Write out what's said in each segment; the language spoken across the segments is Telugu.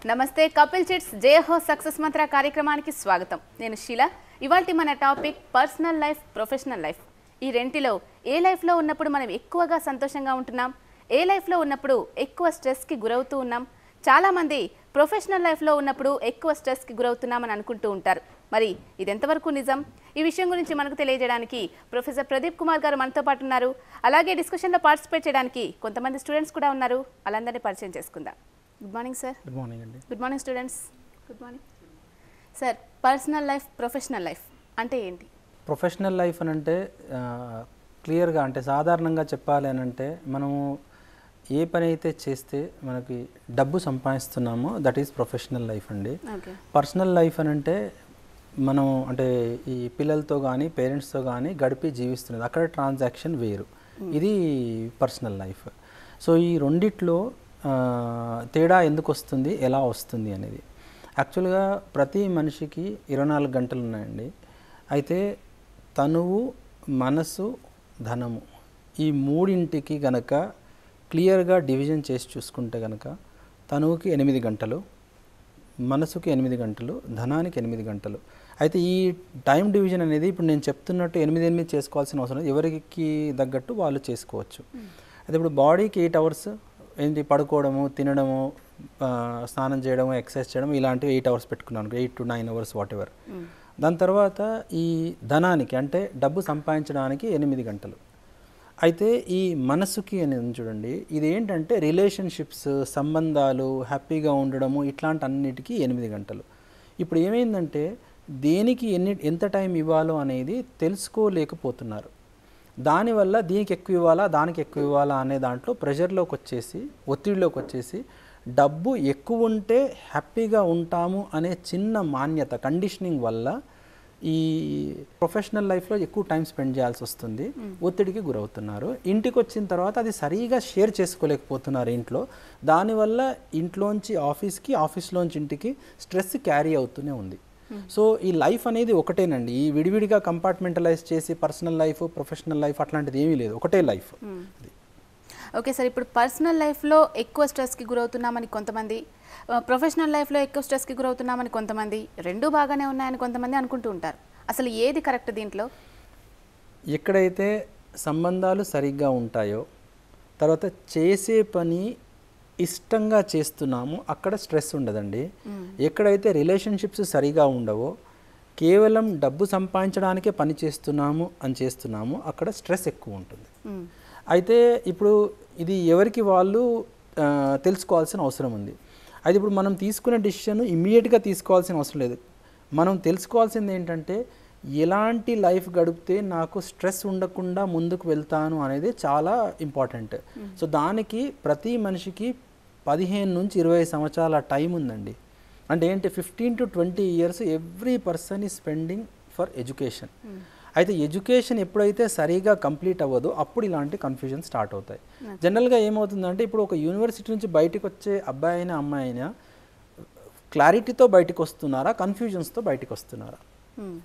నమస్తే కపిల్ చిట్స్ జేహో సక్సెస్ మంత్ర కార్యక్రమానికి స్వాగతం. నేను శీల. ఇవాల్టి మన topic personal life, professional life. ఈ రెంటిలో ఏ లైఫ్లో ఉన్నప్పుడు మనం ఎక్కువగా సంతోషంగా ఉంటున్నాం, ఏ లైఫ్లో ఉన్నప్పుడు ఎక్కువ స్ట్రెస్కి గురవుతూ ఉన్నాం. చాలామంది ప్రొఫెషనల్ లైఫ్లో ఉన్నప్పుడు ఎక్కువ స్ట్రెస్కి గురవుతున్నామని అనుకుంటూ ఉంటారు. మరి ఇది ఎంతవరకు నిజం? ఈ విషయం గురించి మనకు తెలియజేయడానికి ప్రొఫెసర్ ప్రదీప్ కుమార్ గారు మనతో పాటు ఉన్నారు. అలాగే డిస్కషన్లో పార్టిసిపేట్ చేయడానికి కొంతమంది స్టూడెంట్స్ కూడా ఉన్నారు. వాళ్ళందరినీ పరిచయం చేసుకుందాం. Good morning sir. Good morning అండి. Good morning students. Good morning sir. Personal life, professional life అంటే ఏంటి? ప్రొఫెషనల్ లైఫ్ అని అంటే క్లియర్గా అంటే సాధారణంగా చెప్పాలి అని అంటే మనము ఏ పని అయితే చేస్తే మనకి డబ్బు సంపాదిస్తున్నామో దట్ ఈస్ ప్రొఫెషనల్ లైఫ్ అండి. పర్సనల్ లైఫ్ అని అంటే మనం అంటే ఈ పిల్లలతో కానీ పేరెంట్స్తో కానీ గడిపి జీవిస్తున్నది, అక్కడ ట్రాన్సాక్షన్ వేరు. ఇది పర్సనల్ లైఫ్. సో ఈ రెండిట్లో తేడా ఎందుకు వస్తుంది, ఎలా వస్తుంది అనేది యాక్చువల్గా ప్రతి మనిషికి 24 గంటలు ఉన్నాయండి. అయితే తనువు, మనసు, ధనము ఈ మూడింటికి గనక క్లియర్గా డివిజన్ చేసి చూసుకుంటే కనుక తనువుకి 8 గంటలు, మనసుకి 8 గంటలు, ధనానికి 8 గంటలు. అయితే ఈ టైం డివిజన్ అనేది ఇప్పుడు నేను చెప్తున్నట్టు 8 చేసుకోవాల్సిన అవసరం లేదు, ఎవరికి తగ్గట్టు వాళ్ళు చేసుకోవచ్చు. అయితే ఇప్పుడు బాడీకి 8 అవర్స్ ఏంటి, పడుకోవడము, తినడము, స్నానం చేయడము, ఎక్సర్సైజ్ చేయడం, ఇలాంటివి 8 అవర్స్ పెట్టుకున్నాను, 8 to 9 అవర్స్ వాట్ ఎవర్. దాని తర్వాత ఈ ధనానికి అంటే డబ్బు సంపాదించడానికి 8 గంటలు. అయితే ఈ మనసుకి అనేది చూడండి, ఇది ఏంటంటే రిలేషన్షిప్స్, సంబంధాలు, హ్యాపీగా ఉండడము, ఇట్లాంటి అన్నిటికీ 8 గంటలు. ఇప్పుడు ఏమైందంటే దేనికి ఎంత టైం ఇవ్వాలో అనేది తెలుసుకోలేకపోతున్నారు. దానివల్ల దీనికి ఎక్కువ ఇవ్వాలా, దానికి ఎక్కువ ఇవ్వాలా అనే దాంట్లో ప్రెషర్లోకి వచ్చేసి, ఒత్తిడిలోకి వచ్చేసి డబ్బు ఎక్కువ ఉంటే హ్యాపీగా ఉంటాము అనే చిన్న మాన్యత, కండిషనింగ్ వల్ల ఈ ప్రొఫెషనల్ లైఫ్లో ఎక్కువ టైం స్పెండ్ చేయాల్సి వస్తుంది, ఒత్తిడికి గురవుతున్నారు. ఇంటికి వచ్చిన తర్వాత అది సరిగా షేర్ చేసుకోలేకపోతున్నారు ఇంట్లో. దానివల్ల ఇంట్లోంచి ఆఫీస్కి, ఆఫీస్లోంచి ఇంటికి స్ట్రెస్ క్యారీ అవుతూనే ఉంది. సో ఈ లైఫ్ అనేది ఒకటేనండి. ఈ విడివిడిగా కంపార్ట్మెంటలైజ్ చేసి పర్సనల్ లైఫ్, ప్రొఫెషనల్ లైఫ్ అట్లాంటిది ఏమీ లేదు, ఒకటే లైఫ్. Okay sir. ఇప్పుడు పర్సనల్ లైఫ్లో ఎక్కువ స్ట్రెస్కి గురవుతున్నామని కొంతమంది, ప్రొఫెషనల్ లైఫ్లో ఎక్కువ స్ట్రెస్కి గురవుతున్నామని కొంతమంది, రెండూ బాగానే ఉన్నాయని కొంతమంది అనుకుంటూ ఉంటారు. అసలు ఏది కరెక్ట్ దీంట్లో? ఎక్కడైతే సంబంధాలు సరిగ్గా ఉంటాయో, తర్వాత చేసే పని ఇష్టంగా చేస్తున్నామో అక్కడ స్ట్రెస్ ఉండదండి. ఎక్కడైతే రిలేషన్షిప్స్ సరిగా ఉండవో, కేవలం డబ్బు సంపాదించడానికే పని చేస్తున్నాము అక్కడ స్ట్రెస్ ఎక్కువ ఉంటుంది. అయితే ఇప్పుడు ఇది ఎవరికి వాళ్ళు తెలుసుకోవాల్సిన అవసరం ఉంది. అయితే ఇప్పుడు మనం తీసుకునే డెసిషన్ ఇమ్మీడియట్గా తీసుకోవాల్సిన అవసరం లేదు. మనం తెలుసుకోవాల్సింది ఏంటంటే ఎలాంటి లైఫ్ గడిపితే నాకు స్ట్రెస్ ఉండకుండా ముందుకు వెళ్తాను అనేది చాలా ఇంపార్టెంట్. సో దానికి ప్రతి మనిషికి 15 నుంచి 20 సంవత్సరాల టైం ఉందండి. అంటే ఏంటి, 15 to 20 years every person is spending for education. అయితే ఎడ్యుకేషన్ ఎప్పుడైతే సరిగా కంప్లీట్ అవ్వదో అప్పుడు ఇలాంటి కన్ఫ్యూజన్ స్టార్ట్ అవుతాయి. జనరల్గా ఏమవుతుందంటే ఇప్పుడు ఒక యూనివర్సిటీ నుంచి బయటకు వచ్చే అబ్బాయి అయినా అమ్మాయి అయినా క్లారిటీతో బయటకు వస్తున్నారా, కన్ఫ్యూజన్స్తో బయటకు వస్తున్నారా?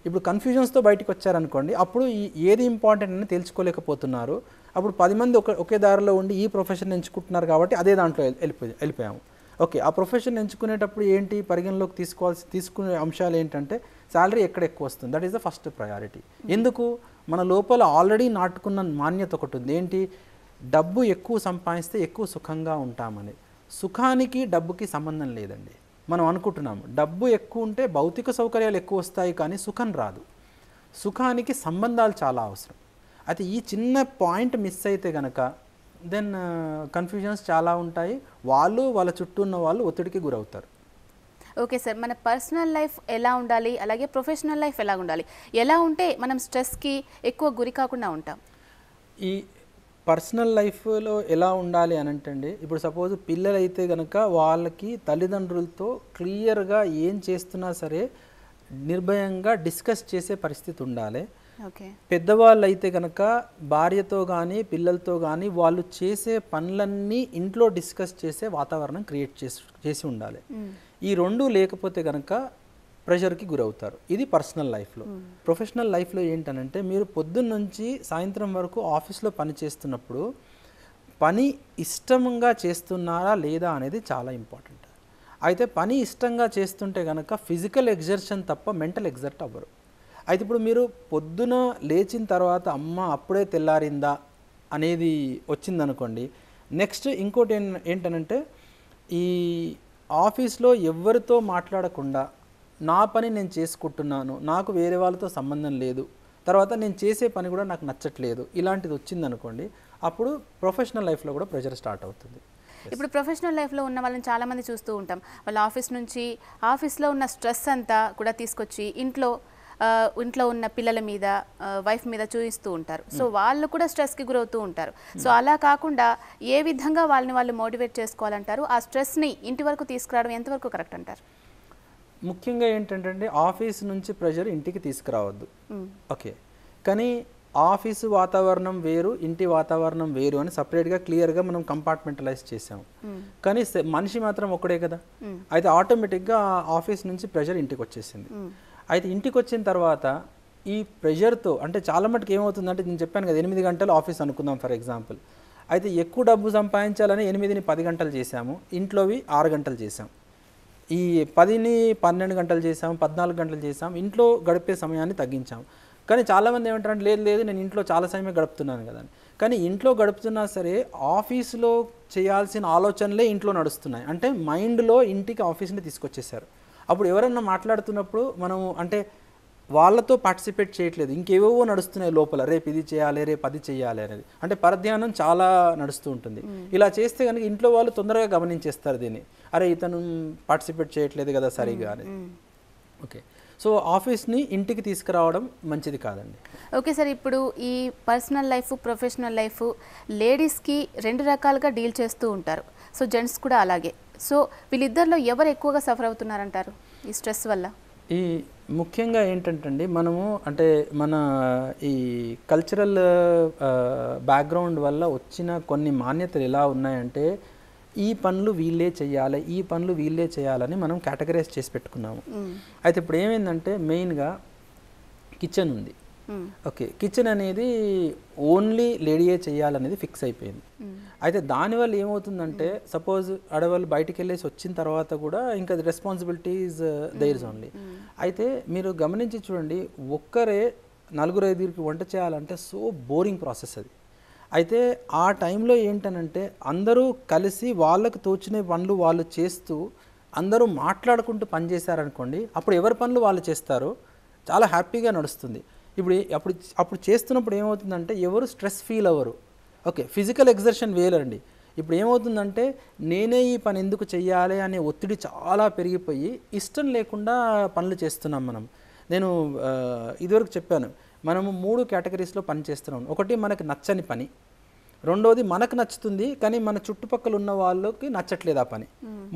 ఇప్పుడు కన్ఫ్యూజన్స్తో బయటకు వచ్చారనుకోండి, అప్పుడు ఏది ఇంపార్టెంట్ అని తెలుసుకోలేకపోతున్నారు. అప్పుడు 10 మంది ఒకే దారిలో ఉండి ఈ ప్రొఫెషన్ ఎంచుకుంటున్నారు కాబట్టి అదే దాంట్లో వెళ్ళిపోయాము. ఓకే, ఆ ప్రొఫెషన్ ఎంచుకునేటప్పుడు ఏంటి పరిగణలోకి తీసుకునే అంశాలు ఏంటంటే శాలరీ ఎక్కడ ఎక్కువ వస్తుంది, that is the first priority. ఎందుకు, మన లోపల ఆల్రెడీ నాటుకున్న మాన్యత ఒకటి ఉంది, ఏంటి, డబ్బు ఎక్కువ సంపాదిస్తే ఎక్కువ సుఖంగా ఉంటామని. సుఖానికి డబ్బుకి సంబంధం లేదండి. మనం అనుకుంటున్నాము డబ్బు ఎక్కువ ఉంటే భౌతిక సౌకర్యాలు ఎక్కువ వస్తాయి కానీ సుఖం రాదు. సుఖానికి సంబంధాలు చాలా అవసరం. అయితే ఈ చిన్న పాయింట్ మిస్ అయితే కనుక దెన్ కన్ఫ్యూజన్స్ చాలా ఉంటాయి, వాళ్ళ చుట్టూ ఉన్న వాళ్ళు ఒత్తిడికి గురవుతారు. Okay sir. మన పర్సనల్ లైఫ్ ఎలా ఉండాలి, అలాగే ప్రొఫెషనల్ లైఫ్ ఎలా ఉండాలి, ఎలా ఉంటే మనం స్ట్రెస్కి ఎక్కువ గురి కాకుండా ఉంటాం? ఈ పర్సనల్ లైఫ్లో ఎలా ఉండాలి అని అంటే ఇప్పుడు సపోజ్ పిల్లలైతే కనుక వాళ్ళకి తల్లిదండ్రులతో క్లియర్గా ఏం చేస్తున్నా సరే నిర్భయంగా డిస్కస్ చేసే పరిస్థితి ఉండాలి. పెద్దవాళ్ళు అయితే కనుక భార్యతో కానీ పిల్లలతో కానీ వాళ్ళు చేసే పనులన్నీ ఇంట్లో డిస్కస్ చేసే వాతావరణం క్రియేట్ చేసి ఉండాలి. ఈ రెండు లేకపోతే కనుక ప్రెషర్కి గురవుతారు. ఇది పర్సనల్ లైఫ్లో. ప్రొఫెషనల్ లైఫ్లో ఏంటనంటే మీరు పొద్దున్న నుంచి సాయంత్రం వరకు ఆఫీస్లో పని చేస్తున్నప్పుడు పని ఇష్టంగా చేస్తున్నారా లేదా అనేది చాలా ఇంపార్టెంట్. అయితే పని ఇష్టంగా చేస్తుంటే కనుక ఫిజికల్ ఎగ్జర్షన్ తప్ప మెంటల్ ఎగ్జర్ట్ అవ్వరు. అయితే ఇప్పుడు మీరు పొద్దున లేచిన తర్వాత అమ్మ అప్పుడే తెల్లారిందా అనేది వచ్చిందనుకోండి, నెక్స్ట్ ఇంకోటి ఏంటనంటే ఈ ఆఫీస్లో ఎవరితో మాట్లాడకుండా నా పని నేను చేసుకుంటున్నాను, నాకు వేరే వాళ్ళతో సంబంధం లేదు, తర్వాత నేను చేసే పని కూడా నాకు నచ్చట్లేదు, ఇలాంటిది వచ్చిందనుకోండి, అప్పుడు ప్రొఫెషనల్ లైఫ్లో కూడా ప్రెషర్ స్టార్ట్ అవుతుంది. ఇప్పుడు ప్రొఫెషనల్ లైఫ్లో ఉన్న వాళ్ళని చాలామంది చూస్తూ ఉంటాం. వాళ్ళ ఆఫీస్లో ఉన్న స్ట్రెస్ అంతా కూడా తీసుకొచ్చి ఇంట్లో ఉన్న పిల్లల మీద, వైఫ్ మీద చూపిస్తూ ఉంటారు. సో వాళ్ళు కూడా స్ట్రెస్కి గురవుతూ ఉంటారు. సో అలా కాకుండా ఏ విధంగా వాళ్ళు మోటివేట్ చేసుకోవాలంటారు? ఆ స్ట్రెస్ని ఇంటి వరకు తీసుకురావడం ఎంతవరకు కరెక్ట్ అంటారు? ముఖ్యంగా ఏంటంటే ఆఫీస్ నుంచి ప్రెషర్ ఇంటికి తీసుకురావద్దు. ఓకే, కానీ ఆఫీసు వాతావరణం వేరు, ఇంటి వాతావరణం వేరు అని సపరేట్గా క్లియర్గా మనం కంపార్ట్మెంటలైజ్ చేసాము. కానీ మనిషి మాత్రం ఒకడే కదా. అయితే ఆటోమేటిక్గా ఆఫీస్ నుంచి ప్రెషర్ ఇంటికి వచ్చేసింది. అయితే ఇంటికి వచ్చిన తర్వాత ఈ ప్రెషర్తో అంటే చాలా మటుకు ఏమవుతుందంటే, నేను చెప్పాను కదా 8 గంటలు ఆఫీస్ అనుకుందాం ఫర్ ఎగ్జాంపుల్. అయితే ఎక్కువ డబ్బు సంపాదించాలని 8ని 10 గంటలు చేసాము, ఇంట్లోవి 6 గంటలు చేసాం. ఈ 10ని 12 గంటలు చేసాము, 14 గంటలు చేసాం, ఇంట్లో గడిపే సమయాన్ని తగ్గించాము. కానీ చాలామంది ఏమంటారంటే లేదు నేను ఇంట్లో చాలా సమయం గడుపుతున్నాను కదా అని. కానీ ఇంట్లో గడుపుతున్నా సరే ఆఫీస్లో చేయాల్సిన ఆలోచనలే ఇంట్లో నడుస్తున్నాయి. అంటే మైండ్లో ఇంటికి ఆఫీస్ని తీసుకొచ్చేసారు. అప్పుడు ఎవరన్నా మాట్లాడుతున్నప్పుడు మనము అంటే వాళ్ళతో పార్టిసిపేట్ చేయట్లేదు, ఇంకేవేవో నడుస్తున్నాయి లోపల, రేపు ఇది చేయాలి, రేపు అది చేయాలి అనేది. అంటే పరధ్యానం చాలా నడుస్తూ ఉంటుంది. ఇలా చేస్తే కనుక ఇంట్లో వాళ్ళు తొందరగా గమనించేస్తారు దీన్ని, అరే ఇతను పార్టిసిపేట్ చేయట్లేదు కదా సరిగా అని. ఓకే, సో ఆఫీస్ని ఇంటికి తీసుకురావడం మంచిది కాదండి. ఓకే సార్, ఇప్పుడు ఈ పర్సనల్ లైఫ్, ప్రొఫెషనల్ లైఫ్ లేడీస్కి 2 రకాలుగా డీల్ చేస్తూ ఉంటారు. సో జెంట్స్ కూడా అలాగే. సో వీళ్ళిద్దరిలో ఎవరు ఎక్కువగా సఫర్ అవుతున్నారంటారు ఈ స్ట్రెస్ వల్ల? ఈ ముఖ్యంగా ఏంటంటే మనము అంటే మన ఈ కల్చరల్ బ్యాక్గ్రౌండ్ వల్ల వచ్చిన కొన్ని మాన్యతలు ఎలా ఉన్నాయంటే, ఈ పనులు వీళ్ళే చేయాలి, ఈ పనులు వీళ్ళే చేయాలని మనం కేటగరైజ్ చేసి పెట్టుకున్నాము. అయితే ఇప్పుడు ఏమైందంటే మెయిన్గా కిచెన్ ఉంది. ఓకే, కిచెన్ అనేది ఓన్లీ లేడీయే చేయాలనేది ఫిక్స్ అయిపోయింది. అయితే దానివల్ల ఏమవుతుందంటే సపోజ్ ఆడవాళ్ళు బయటికి వెళ్ళేసి వచ్చిన తర్వాత కూడా ఇంకా రెస్పాన్సిబిలిటీస్ దేర్స్ ఓన్లీ. అయితే మీరు గమనించి చూడండి, ఒక్కరే 4-5 వంట చేయాలంటే సో బోరింగ్ ప్రాసెస్ అది. అయితే ఆ టైంలో ఏంటనంటే అందరూ కలిసి వాళ్ళకు తోచిన పనులు వాళ్ళు చేస్తూ అందరూ మాట్లాడుకుంటూ పని చేశారనుకోండి, అప్పుడు ఎవరి పనులు వాళ్ళు చేస్తారో చాలా హ్యాపీగా నడుస్తుంది. అప్పుడు చేస్తున్నప్పుడు ఏమవుతుందంటే ఎవరు స్ట్రెస్ ఫీల్ అవ్వరు. ఓకే, ఫిజికల్ ఎగ్జర్షన్ వేలండి. ఇప్పుడు ఏమవుతుందంటే నేనే ఈ పని ఎందుకు చెయ్యాలి అనే ఒత్తిడి చాలా పెరిగిపోయి ఇష్టం లేకుండా పనులు చేస్తున్నాం మనం. నేను ఇదివరకు చెప్పాను, మనము 3 కేటగిరీస్లో పని చేస్తున్నాం. ఒకటి మనకు నచ్చని పని, రెండోది మనకు నచ్చుతుంది కానీ మన చుట్టుపక్కల ఉన్న వాళ్ళకి నచ్చట్లేదు ఆ పని.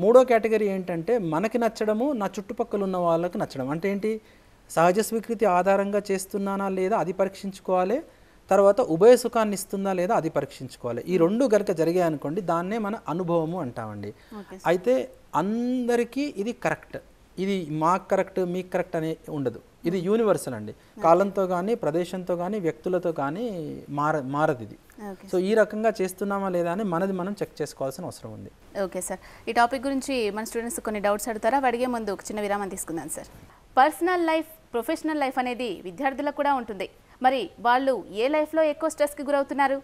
మూడో కేటగిరీ ఏంటంటే మనకి నచ్చడము, నా చుట్టుపక్కల ఉన్న వాళ్ళకి నచ్చడం. అంటే ఏంటి, సహజ స్వీకృతి ఆధారంగా చేస్తున్నానా లేదా అది పరీక్షించుకోవాలి, తర్వాత ఉభయ సుఖాన్ని ఇస్తుందా లేదా అది పరీక్షించుకోవాలి. ఈ 2 కనుక జరిగాయి అనుకోండి, దాన్నే మన అనుభవము అంటామండి. అయితే అందరికీ ఇది కరెక్ట్, ఇది మాకు కరెక్ట్ మీకు కరెక్ట్ అనే ఉండదు. ఇది యూనివర్సల్ అండి. కాలంతో కానీ, ప్రదేశంతో కానీ, వ్యక్తులతో కానీ మారదు ఇది. సో ఈ రకంగా చేస్తున్నామా లేదా అని మనం చెక్ చేసుకోవాల్సిన అవసరం ఉంది. ఓకే సార్, ఈ టాపిక్ గురించి మన స్టూడెంట్స్ కొన్ని డౌట్స్ అడుగుతారా? అడిగే ముందు ఒక చిన్న విరామం తీసుకుందాం sir. Personal life, professional life అనేది విద్యార్థులకు కూడా ఉంటుంది. మరి వాళ్ళు ఏ లైఫ్లో ఎక్కువ స్ట్రెస్కి గురవుతున్నారు?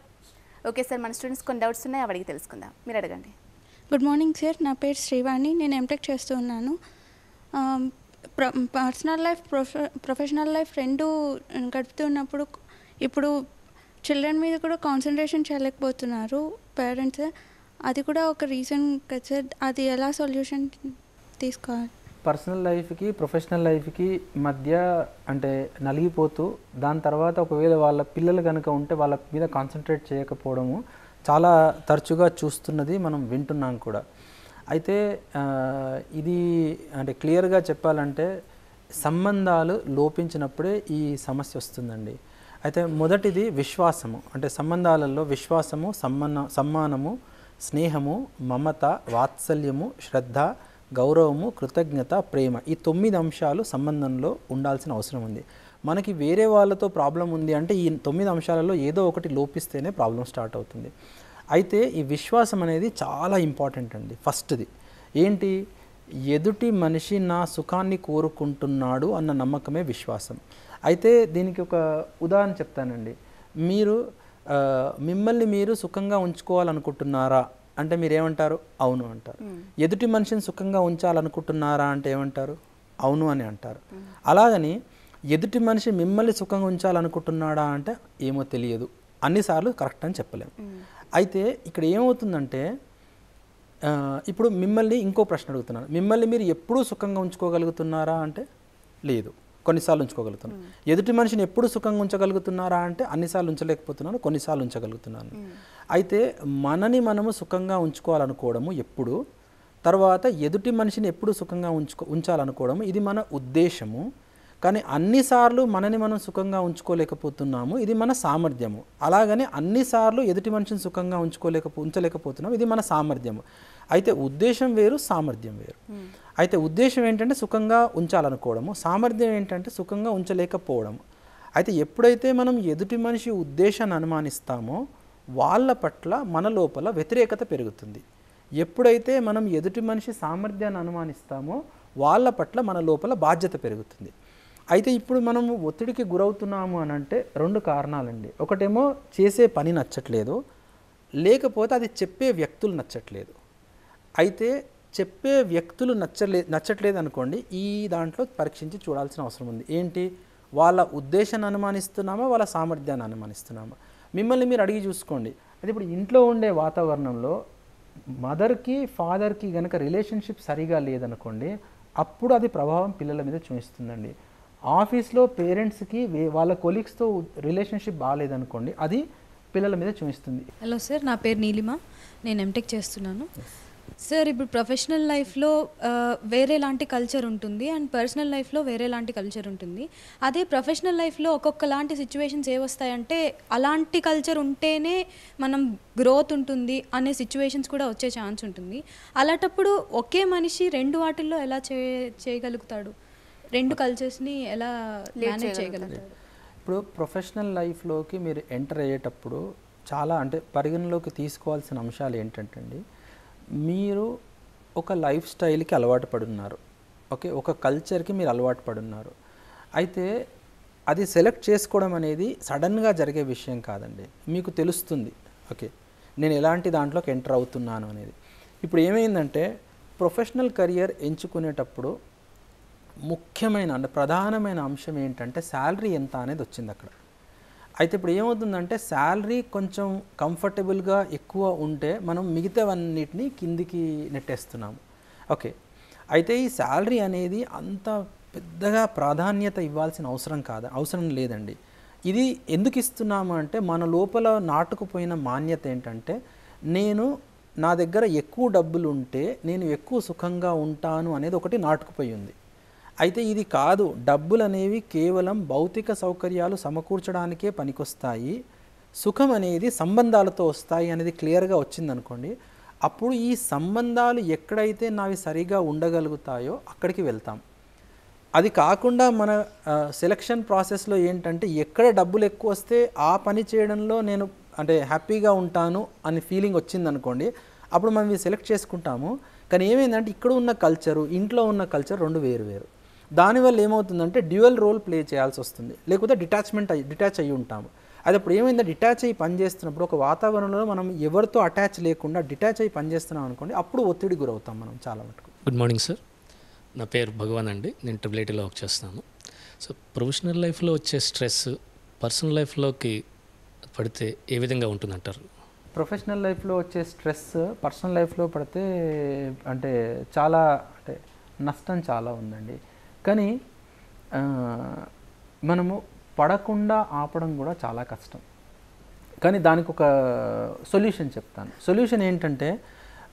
ఓకే సార్, మన స్టూడెంట్స్ కొన్ని డౌట్స్ ఉన్నాయి, అడిగి తెలుసుకుందాం. మీరు అడగండి. గుడ్ మార్నింగ్ సార్, నా పేరు శ్రీవాణి, నేను ఎంటెక్ చేస్తూ ఉన్నాను. పర్సనల్ లైఫ్, ప్రొఫెషనల్ లైఫ్ 2 గడుపుతున్నప్పుడు ఇప్పుడు చిల్డ్రన్ మీద కూడా కాన్సన్ట్రేషన్ చేయలేకపోతున్నారు పేరెంట్స్. అది కూడా ఒక రీజన్ కదా సార్, అది ఎలా సొల్యూషన్ తీసుకోవాలి? పర్సనల్ లైఫ్కి ప్రొఫెషనల్ లైఫ్కి మధ్య అంటే నలిగిపోతూ దాని తర్వాత ఒకవేళ వాళ్ళ పిల్లలు కనుక ఉంటే వాళ్ళ మీద కాన్సన్ట్రేట్ చేయకపోవడము చాలా తరచుగా చూస్తున్నది, మనం వింటున్నాం కూడా. అయితే ఇది అంటే క్లియర్గా చెప్పాలంటే సంబంధాలు లోపించినప్పుడే ఈ సమస్య వస్తుందండి. అయితే మొదటిది విశ్వాసము. అంటే సంబంధాలలో విశ్వాసము, సమ్మానము, స్నేహము, మమత, వాత్సల్యము, శ్రద్ధ, గౌరవము, కృతజ్ఞత, ప్రేమ, ఈ 9 అంశాలు సంబంధంలో ఉండాల్సిన అవసరం ఉంది. మనకి వేరే వాళ్ళతో ప్రాబ్లం ఉంది అంటే ఈ 9 అంశాలలో ఏదో ఒకటి లోపిస్తేనే ప్రాబ్లం స్టార్ట్ అవుతుంది. అయితే ఈ విశ్వాసం అనేది చాలా ఇంపార్టెంట్ అండి. ఫస్ట్ది ఏంటి, ఎదుటి మనిషి నా సుఖాన్ని కోరుకుంటున్నాడు అన్న నమ్మకమే విశ్వాసం. అయితే దీనికి ఒక ఉదాహరణ చెప్తానండి. మీరు మిమ్మల్ని మీరు సుఖంగా ఉంచుకోవాలనుకుంటున్నారా అంటే మీరేమంటారు? అవును అంటారు. ఎదుటి మనిషిని సుఖంగా ఉంచాలనుకుంటున్నారా అంటే ఏమంటారు? అవును అని అంటారు. అలాగని ఎదుటి మనిషి మిమ్మల్ని సుఖంగా ఉంచాలనుకుంటున్నాడా అంటే ఏమో తెలియదు, అన్నిసార్లు కరెక్ట్ అని చెప్పలేము. అయితే ఇక్కడ ఏమవుతుందంటే ఇప్పుడు మిమ్మల్ని ఇంకో ప్రశ్న అడుగుతున్నాను. మిమ్మల్ని మీరు ఎప్పుడూ సుఖంగా ఉంచుకోగలుగుతున్నారా అంటే లేదు, కొన్నిసార్లు ఉంచుకోగలుగుతున్నాను. ఎదుటి మనిషిని ఎప్పుడు సుఖంగా ఉంచగలుగుతున్నారా అంటే అన్నిసార్లు ఉంచలేకపోతున్నాను, కొన్నిసార్లు ఉంచగలుగుతున్నాను. అయితే మనని మనము సుఖంగా ఉంచుకోవాలనుకోవడము ఎప్పుడు, తర్వాత ఎదుటి మనిషిని ఎప్పుడు సుఖంగా ఉంచాలనుకోవడము ఇది మన ఉద్దేశము. కానీ అన్నిసార్లు మనని మనం సుఖంగా ఉంచుకోలేకపోతున్నాము, ఇది మన సామర్థ్యము. అలాగని అన్నిసార్లు ఎదుటి మనిషిని సుఖంగా ఉంచలేకపోతున్నాము, ఇది మన సామర్థ్యము. అయితే ఉద్దేశం వేరు, సామర్థ్యం వేరు. అయితే ఉద్దేశం ఏంటంటే సుఖంగా ఉంచాలనుకోవడము, సామర్థ్యం ఏంటంటే సుఖంగా ఉంచలేకపోవడము. అయితే ఎప్పుడైతే మనం ఎదుటి మనిషి ఉద్దేశాన్ని అనుమానిస్తామో వాళ్ళ పట్ల మన లోపల వ్యతిరేకత పెరుగుతుంది. ఎప్పుడైతే మనం ఎదుటి మనిషి సామర్థ్యాన్ని అనుమానిస్తామో వాళ్ళ పట్ల మన లోపల బాధ్యత పెరుగుతుంది. అయితే ఇప్పుడు మనము ఒత్తిడికి గురవుతున్నాము అని అంటే 2 కారణాలండి. ఒకటేమో చేసే పని నచ్చట్లేదు, లేకపోతే అది చెప్పే వ్యక్తులు నచ్చట్లేదు. అయితే చెప్పే వ్యక్తులు నచ్చట్లేదు అనుకోండి, ఈ దాంట్లో పరీక్షించి చూడాల్సిన అవసరం ఉంది. ఏంటి, వాళ్ళ ఉద్దేశాన్ని అనుమానిస్తున్నామా, వాళ్ళ సామర్థ్యాన్ని అనుమానిస్తున్నామా? మిమ్మల్ని మీరు అడిగి చూసుకోండి. అయితే ఇప్పుడు ఇంట్లో ఉండే వాతావరణంలో మదర్కి ఫాదర్కి కనుక రిలేషన్షిప్ సరిగా లేదనుకోండి, అప్పుడు అది ప్రభావం పిల్లల మీద చూపిస్తుందండి. ఆఫీస్లో పేరెంట్స్కి వాళ్ళ కొలీగ్స్తో రిలేషన్షిప్ బాగాలేదనుకోండి, అది పిల్లల మీద చూపిస్తుంది. హలో సార్, నా పేరు నీలిమ, నేను ఎంటెక్ చేస్తున్నాను. సార్, ఇప్పుడు ప్రొఫెషనల్ లైఫ్లో వేరేలాంటి కల్చర్ ఉంటుంది అండ్ పర్సనల్ లైఫ్లో వేరేలాంటి కల్చర్ ఉంటుంది. అదే ప్రొఫెషనల్ లైఫ్లో ఒక్కొక్కలాంటి సిచ్యువేషన్స్ ఏవొస్తాయంటే అలాంటి కల్చర్ ఉంటేనే మనం గ్రోత్ ఉంటుంది అనే సిచ్యువేషన్స్ కూడా వచ్చే ఛాన్స్ ఉంటుంది. అలాంటప్పుడు ఒకే మనిషి 2 వాటిల్లో ఎలా చేయగలుగుతాడు? 2 కల్చర్స్ని ఎలా మేనేజ్ చేయగలుగుతాడు? ఇప్పుడు ప్రొఫెషనల్ లైఫ్లోకి మీరు ఎంటర్ అయ్యేటప్పుడు చాలా అంటే పరిగణలోకి తీసుకోవాల్సిన అంశాలు ఏంటంటే అండి, మీరు ఒక లైఫ్ స్టైల్కి అలవాటు పడున్నారు, ఓకే, ఒక కల్చర్కి మీరు అలవాటు పడున్నారు. అయితే అది సెలెక్ట్ చేసుకోవడం అనేది సడన్గా జరిగే విషయం కాదండి, మీకు తెలుస్తుంది. ఓకే, నేను ఎలాంటి దాంట్లోకి ఎంటర్ అవుతున్నాను అనేది. ఇప్పుడు ఏమైందంటే ప్రొఫెషనల్ కెరియర్ ఎంచుకునేటప్పుడు ముఖ్యమైన అంటే ప్రధానమైన అంశం ఏంటంటే శాలరీ ఎంత అనేది వచ్చింది అక్కడ. అయితే ఇప్పుడు ఏమవుతుందంటే శాలరీ కొంచెం కంఫర్టబుల్గా ఎక్కువ ఉంటే మనం మిగతావన్నిటిని కిందికి నెట్టేస్తున్నాము. ఓకే, అయితే ఈ శాలరీ అనేది అంత పెద్దగా ప్రాధాన్యత ఇవ్వాల్సిన అవసరం లేదండి. ఇది ఎందుకు ఇస్తున్నాము అంటే మన లోపల నాటుకుపోయిన మాన్యత ఏంటంటే నా దగ్గర ఎక్కువ డబ్బులు ఉంటే నేను ఎక్కువ సుఖంగా ఉంటాను అనేది ఒకటి నాటుకుపోయి ఉంది. అయితే ఇది కాదు, డబ్బులు అనేవి కేవలం భౌతిక సౌకర్యాలు సమకూర్చడానికే పనికొస్తాయి, సుఖం అనేది సంబంధాలతో వస్తాయి అనేది క్లియర్గా వచ్చిందనుకోండి, అప్పుడు ఈ సంబంధాలు ఎక్కడైతే నావి సరిగా ఉండగలుగుతాయో అక్కడికి వెళ్తాం. అది కాకుండా మన సెలక్షన్ ప్రాసెస్లో ఏంటంటే ఎక్కడ డబ్బులు ఎక్కువ వస్తే ఆ పని చేయడంలో నేను అంటే హ్యాపీగా ఉంటాను అని ఫీలింగ్ వచ్చిందనుకోండి, అప్పుడు మనం సెలెక్ట్ చేసుకుంటాము. కానీ ఏమైందంటే ఇక్కడ ఉన్న కల్చరు, ఇంట్లో ఉన్న కల్చర్ 2 వేరు. దానివల్ల ఏమవుతుందంటే డ్యూయల్ రోల్ ప్లే చేయాల్సి వస్తుంది, లేకపోతే డిటాచ్ అయ్యి ఉంటాము. అది అప్పుడు ఏమైందంటే డిటాచ్ అయ్యి పనిచేస్తున్నప్పుడు ఒక వాతావరణంలో మనం ఎవరితో అటాచ్ లేకుండా డిటాచ్ అయ్యి పనిచేస్తున్నాం అనుకోండి, అప్పుడు ఒత్తిడి గురవుతాం మనం చాలా మటుకు. గుడ్ మార్నింగ్ సార్, నా పేరు భగవాన్ అండి, నేను ట్రిపుల్ వర్క్ చేస్తున్నాను. సో ప్రొఫెషనల్ లైఫ్లో వచ్చే స్ట్రెస్ పర్సనల్ లైఫ్లోకి పడితే ఏ విధంగా ఉంటుందంటారు? ప్రొఫెషనల్ లైఫ్లో వచ్చే స్ట్రెస్ పర్సనల్ లైఫ్లో పడితే అంటే చాలా అంటే నష్టం చాలా ఉందండి. కానీ మనము పడకుండా ఆపడం కూడా చాలా కష్టం. కానీ దానికి ఒక సొల్యూషన్ చెప్తాను. సొల్యూషన్ ఏంటంటే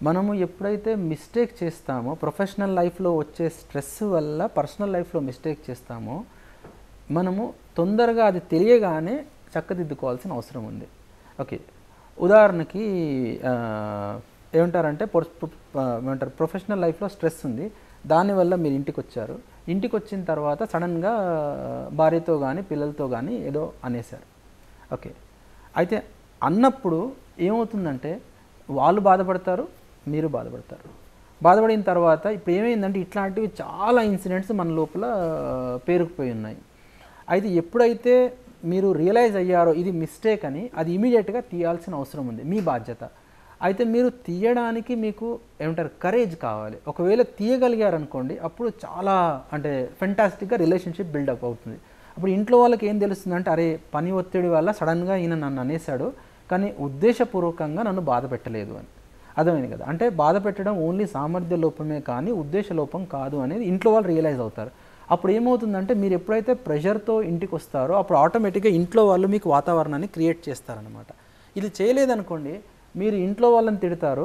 మనము ఎప్పుడైతే మిస్టేక్ చేస్తామో ప్రొఫెషనల్ లైఫ్లో వచ్చే స్ట్రెస్ వల్ల పర్సనల్ లైఫ్లో మిస్టేక్ చేస్తామో మనము తొందరగా అది తెలియగానే చక్కదిద్దుకోవాల్సిన అవసరం ఉంది. ఓకే, ఉదాహరణకి ఏమంటారంటే ప్రొఫెషనల్ లైఫ్లో స్ట్రెస్ ఉంది, దానివల్ల మీరు ఇంటికి వచ్చిన తర్వాత సడన్గా భార్యతో కానీ పిల్లలతో కానీ ఏదో అనేశారు. ఓకే, అయితే అన్నప్పుడు ఏమవుతుందంటే వాళ్ళు బాధపడతారు, మీరు బాధపడతారు. బాధపడిన తర్వాత ఇప్పుడు ఏమైందంటే ఇట్లాంటివి చాలా ఇన్సిడెంట్స్ మన లోపల పేరుకుపోయి ఉన్నాయి. అయితే ఎప్పుడైతే మీరు రియలైజ్ అయ్యారో ఇది మిస్టేక్ అని, అది ఇమీడియట్గా తీయాల్సిన అవసరం ఉంది, మీ బాధ్యత. అయితే మీరు తీయడానికి మీకు ఏమంటారు కరేజ్ కావాలి. ఒకవేళ తీయగలిగారనుకోండి అప్పుడు చాలా అంటే ఫెంటాస్టిక్గా రిలేషన్షిప్ బిల్డప్ అవుతుంది. అప్పుడు ఇంట్లో వాళ్ళకి ఏం తెలుస్తుంది అంటే అరే పని ఒత్తిడి వల్ల సడన్గా ఈయన నన్ను అనేసాడు కానీ ఉద్దేశపూర్వకంగా నన్ను బాధ పెట్టలేదు అని. అర్థమైంది కదా? అంటే బాధ పెట్టడం ఓన్లీ సామర్థ్య లోపమే కానీ ఉద్దేశ లోపం కాదు అనేది ఇంట్లో వాళ్ళు రియలైజ్ అవుతారు. అప్పుడు ఏమవుతుందంటే మీరు ఎప్పుడైతే ప్రెషర్తో ఇంటికి వస్తారో అప్పుడు ఆటోమేటిక్గా ఇంట్లో వాళ్ళు మీకు వాతావరణాన్ని క్రియేట్ చేస్తారనమాట. ఇది చేయలేదనుకోండి మీరు ఇంట్లో వాళ్ళని తిడతారు,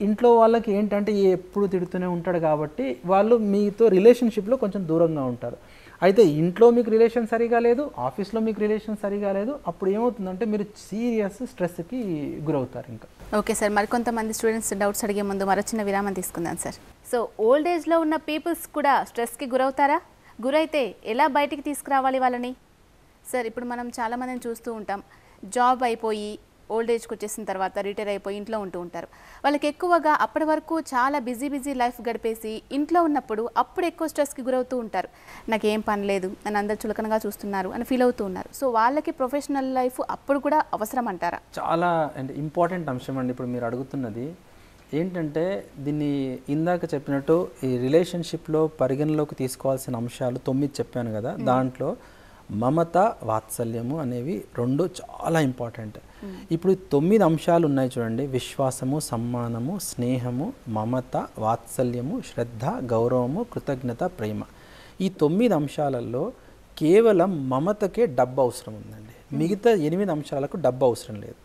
ఇంట్లో వాళ్ళకి ఏంటంటే ఎప్పుడు తిడుతూనే ఉంటాడు కాబట్టి వాళ్ళు మీతో రిలేషన్షిప్లో కొంచెం దూరంగా ఉంటారు. అయితే ఇంట్లో మీకు రిలేషన్ సరిగా లేదు, ఆఫీస్లో మీకు రిలేషన్ సరిగా లేదు, అప్పుడు ఏమవుతుందంటే మీరు సీరియస్ స్ట్రెస్కి గురవుతారు. ఇంకా ఓకే సార్, మరికొంతమంది స్టూడెంట్స్ డౌట్స్ అడిగే ముందు మరో చిన్న విరామం తీసుకుందాం సార్. సో ఓల్డ్ ఏజ్లో ఉన్న పీపుల్స్ కూడా స్ట్రెస్కి గురవుతారా? గురైతే ఎలా బయటికి తీసుకురావాలి వాళ్ళని? సార్ ఇప్పుడు మనం చాలామందిని చూస్తూ ఉంటాం, జాబ్ అయిపోయి ఓల్డ్ ఏజ్కి వచ్చేసిన తర్వాత రిటైర్ అయిపోయి ఇంట్లో ఉంటూ ఉంటారు. వాళ్ళకి ఎక్కువగా అప్పటి వరకు చాలా బిజీ లైఫ్ గడిపేసి ఇంట్లో ఉన్నప్పుడు అప్పుడు ఎక్కువ స్ట్రెస్కి గురవుతూ ఉంటారు. నాకేం పని లేదు, నన్ను అందరు చులకనగా చూస్తున్నారు అని ఫీల్ అవుతూ ఉన్నారు. సో వాళ్ళకి ప్రొఫెషనల్ లైఫ్ అప్పుడు కూడా అవసరం అంటారా? చాలా ఇంపార్టెంట్ అంశం అండి ఇప్పుడు మీరు అడుగుతున్నది. ఏంటంటే దీన్ని ఇందాక చెప్పినట్టు ఈ రిలేషన్షిప్లో పరిగణలోకి తీసుకోవాల్సిన అంశాలు 9 చెప్పాను కదా, దాంట్లో మమత వాత్సల్యము అనేవి 2 చాలా ఇంపార్టెంట్. ఇప్పుడు 9 అంశాలు ఉన్నాయి చూడండి, విశ్వాసము, సమ్మానము, స్నేహము, మమత, వాత్సల్యము, శ్రద్ధ, గౌరవము, కృతజ్ఞత, ప్రేమ. ఈ 9 అంశాలలో కేవలం మమతకే డబ్బు అవసరం ఉందండి, మిగతా 8 అంశాలకు డబ్బు అవసరం లేదు.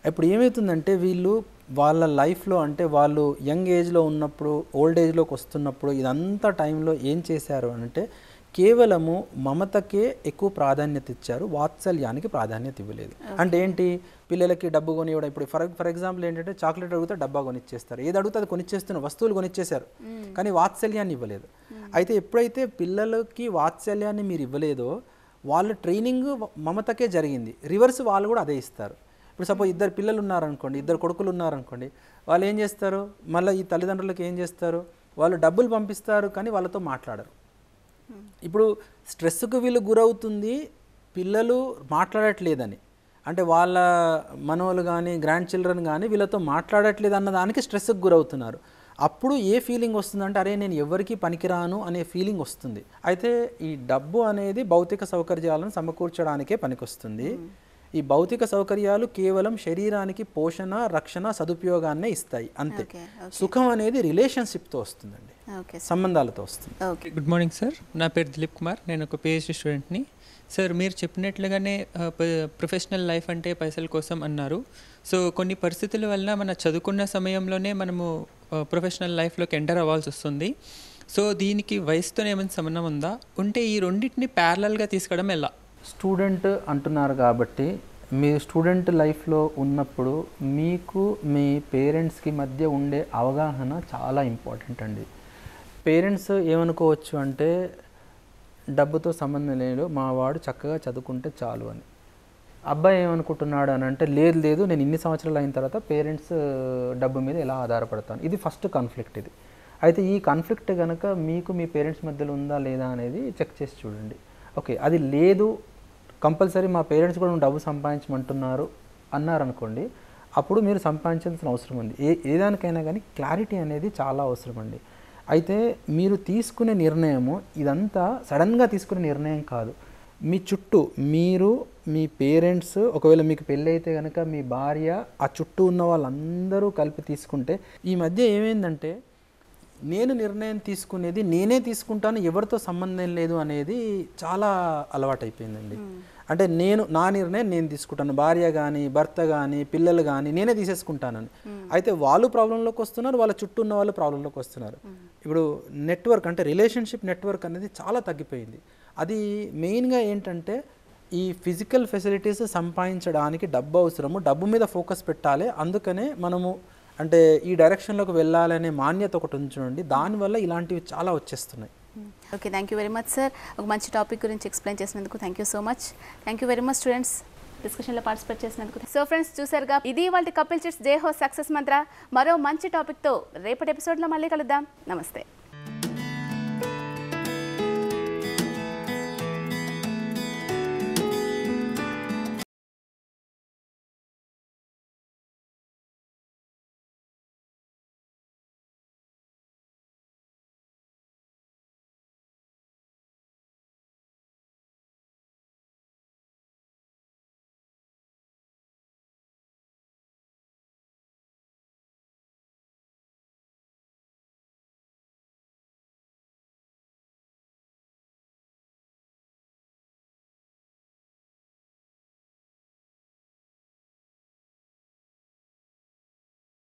ఇప్పుడు ఏమవుతుందంటే వీళ్ళు వాళ్ళ లైఫ్లో అంటే వాళ్ళు యంగ్ ఏజ్లో ఉన్నప్పుడు ఓల్డ్ ఏజ్లోకి వస్తున్నప్పుడు ఇదంతా టైంలో ఏం చేశారు అంటే కేవలము మమతకే ఎక్కువ ప్రాధాన్యత ఇచ్చారు, వాత్సల్యానికి ప్రాధాన్యత ఇవ్వలేదు. అంటే ఏంటి, పిల్లలకి డబ్బు కొనివ్వడం. ఇప్పుడు ఫర్ ఎగ్జాంపుల్ ఏంటంటే చాక్లెట్ అడిగితే డబ్బా కొనిచ్చేస్తారు, ఏది అడిగితే అది కొనిచ్చేస్తున్న వస్తువులు కొనిచ్చేశారు కానీ వాత్సల్యాన్ని ఇవ్వలేదు. అయితే ఎప్పుడైతే పిల్లలకి వాత్సల్యాన్ని మీరు ఇవ్వలేదో వాళ్ళ ట్రైనింగ్ మమతకే జరిగింది, రివర్స్ వాళ్ళు కూడా అదే ఇస్తారు. ఇప్పుడు సపోజ్ 2 పిల్లలు ఉన్నారనుకోండి, 2 కొడుకులు ఉన్నారనుకోండి, వాళ్ళు ఏం చేస్తారు, మళ్ళీ ఈ తల్లిదండ్రులకు ఏం చేస్తారు, వాళ్ళు డబ్బులు పంపిస్తారు కానీ వాళ్ళతో మాట్లాడరు. ఇప్పుడు స్ట్రెస్కు వీళ్ళు గురవుతుంది పిల్లలు మాట్లాడట్లేదని, అంటే వాళ్ళ మనవలు కానీ గ్రాండ్ చిల్డ్రన్ కానీ వీళ్ళతో మాట్లాడట్లేదు అన్న దానికి స్ట్రెస్కి గురవుతున్నారు. అప్పుడు ఏ ఫీలింగ్ వస్తుందంటే అరే నేను ఎవరికి పనికిరాను అనే ఫీలింగ్ వస్తుంది. అయితే ఈ డబ్బు అనేది భౌతిక సౌకర్యాలను సమకూర్చడానికే పనికొస్తుంది. ఈ భౌతిక సౌకర్యాలు కేవలం శరీరానికి పోషణ, రక్షణ, సదుపయోగాన్నే ఇస్తాయి అంతే. సుఖం అనేది రిలేషన్షిప్తో వస్తుందండి, సంబంధాలతో వస్తుంది. గుడ్ మార్నింగ్ సార్, నా పేరు దిలీప్ కుమార్, నేను ఒక పిహెచ్డి స్టూడెంట్ని. సార్ మీరు చెప్పినట్లుగానే ప్రొఫెషనల్ లైఫ్ అంటే పైసల కోసం అన్నారు. సో కొన్ని పరిస్థితుల వల్ల మన చదువుకున్న సమయంలోనే మనము ప్రొఫెషనల్ లైఫ్లోకి ఎంటర్ అవ్వాల్సి వస్తుంది. సో దీనికి వయసుతో ఏమైనా సంబంధం ఉందా? ఉంటే ఈ రెండింటిని ప్యారలల్గా తీసుకోవడం ఎలా? స్టూడెంట్ అంటున్నారు కాబట్టి మీ స్టూడెంట్ లైఫ్లో ఉన్నప్పుడు మీకు మీ పేరెంట్స్కి మధ్య ఉండే అవగాహన చాలా ఇంపార్టెంట్ అండి. పేరెంట్స్ ఏమనుకోవచ్చు అంటే డబ్బుతో సంబంధం లేదు, మా వాడు చక్కగా చదువుకుంటే చాలు అని. అబ్బాయి ఏమనుకుంటున్నాడు అని అంటే లేదు నేను ఇన్ని సంవత్సరాలు అయిన తర్వాత పేరెంట్స్ డబ్బు మీద ఎలా ఆధారపడతాను. ఇది ఫస్ట్ కాన్ఫ్లిక్ట్ ఇది. అయితే ఈ కాన్ఫ్లిక్ట్ కనుక మీకు మీ పేరెంట్స్ మధ్యలో ఉందా లేదా అనేది చెక్ చేసి చూడండి. ఓకే, అది లేదు, కంపల్సరీ మా పేరెంట్స్ కూడా డబ్బు సంపాదించమంటున్నారు అన్నారనుకోండి, అప్పుడు మీరు సంపాదించాల్సిన అవసరం ఉంది. ఏదానికైనా కానీ క్లారిటీ అనేది చాలా అవసరం అండి. అయితే మీరు తీసుకునే నిర్ణయము ఇదంతా సడన్గా తీసుకునే నిర్ణయం కాదు. మీ చుట్టూ మీరు, మీ పేరెంట్స్, ఒకవేళ మీకు పెళ్ళి అయితే కనుక మీ భార్య, ఆ చుట్టూ ఉన్న వాళ్ళందరూ కలిపి తీసుకుంటే, ఈ మధ్య ఏమైందంటే నేను నిర్ణయం తీసుకునేది నేనే తీసుకుంటాను, ఎవరితో సంబంధం లేదు అనేది చాలా అలవాటైపోయిందండి. అంటే నా నిర్ణయం నేను తీసుకుంటాను, భార్య కానీ భర్త కానీ పిల్లలు కానీ నేనే తీసేసుకుంటానని. అయితే వాళ్ళు ప్రాబ్లంలోకి వస్తున్నారు, వాళ్ళ చుట్టూ ఉన్న వాళ్ళు ప్రాబ్లంలోకి వస్తున్నారు. ఇప్పుడు నెట్వర్క్ అంటే రిలేషన్షిప్ నెట్వర్క్ అనేది చాలా తగ్గిపోయింది. అది మెయిన్గా ఏంటంటే ఈ ఫిజికల్ ఫెసిలిటీస్ సంపాదించడానికి డబ్బు అవసరము, డబ్బు మీద ఫోకస్ పెట్టాలి. అందుకనే మనము అంటే ఈ డైరెక్షన్లోకి వెళ్ళాలనే మాన్యత ఒకటి ఉంచండి, దానివల్ల ఇలాంటివి చాలా వచ్చేస్తున్నాయి. Okay, thank you very much sir. ఒక మంచి టాపిక్ గురించి ఎక్స్ప్లెయిన్ చేసినందుకు thank you so much. Thank you very much students. డిస్కషన్లో పార్టిసిపేట్ చేసినందుకు. సో ఫ్రెండ్స్, చూసారుగా, ఇది వాళ్ళ కపుల్ చిట్స్ జై హో సక్సెస్ మంత్ర. మరో మంచి టాపిక్తో రేపటి ఎపిసోడ్లో మళ్ళీ కలుద్దాం. నమస్తే.